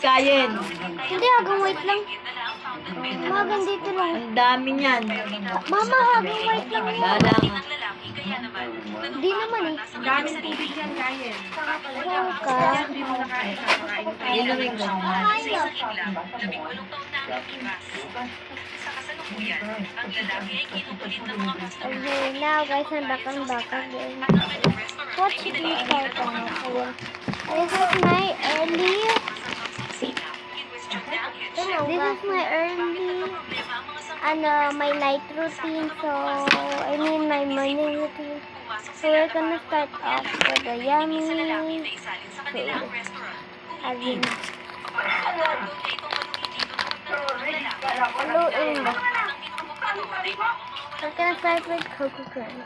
kain. Hindi, hagang white lang. Hagang dito lang. Ang dami niyan. Mama, hagang white lang yan. Wala nga. Di naman eh. Daming tubig yan, Kayen. Ka. Hindi mo nakain, kakain mo tayo. Inumin ko. Okay, now guys, I'm back again. What should we start on? This is my early. This is my early. My night routine. So I mean my morning routine. So we're gonna start off with the yummy food. Haluin mo. We're gonna start with cocoa cream.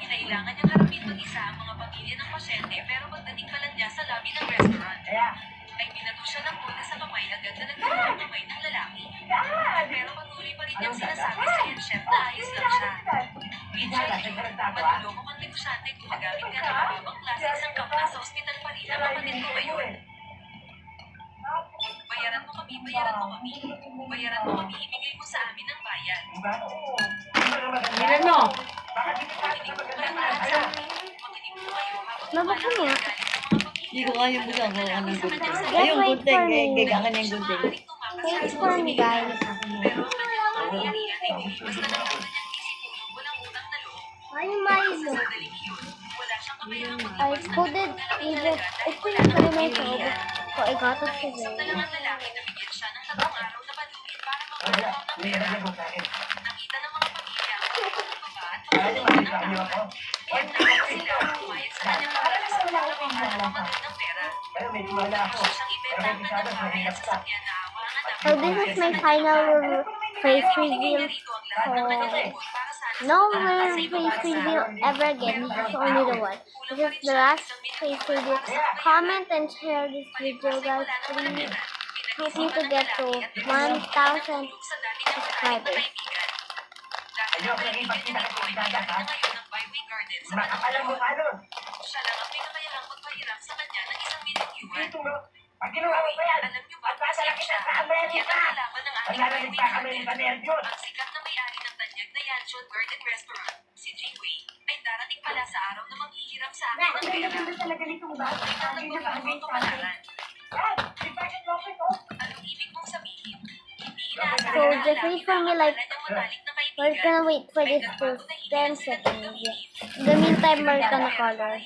Kinailangan niyang harapin mag-isa ang mga pamilya ng pasyente pero pagdating pa lang niya sa lobby ng restaurant, ay binato siya ng bola sa kamay agad na nagkaroon ng kamay ng lalaki. Pero patuloy pa rin niyang sinasabi sa head chef na ayos lang siya. Minsan, manluloko ang negosyante kung nagamit ka ng mababang klase ng kampa sa ospital pa rin ang kapatid ko ba yun? Bayaran mo kami, ibigay mo sa amin ang bayan. Tingnan mo. Mabuksan mo nga. Hindi ko kaya busan kung anong gunting. Ay, yung gunting. Kaya ka na yung gunting. Wait for me, guys. Ay, Milo. I couldn't even. Ito yung kaya sa ubo ko. I got it today. So this is my final face reveal. No face reveal ever again. This is only the one. This is the last face reveal. Comment and share this video, guys. Please help me to get to 1,000 subscribers. Siya lang ang pinakayahang magpahiram sa kanya ng $1,000,000. Alam niyo ba kung sino siya? Yan ang kalaban ng ating Highway Garden. Ang sikat na may-ari ng tanyag na Yanchon Garden Restaurant, si Jinwei, ay darating pala sa araw na manghihiram sa akin ng pera. Ay nang nagpapagod kapalaran. Anong ibig mong sabihin? Hindi inaasahan So just wait for me like, we're kaibigan. gonna wait for this for 10 seconds. In the meantime, we're gonna color.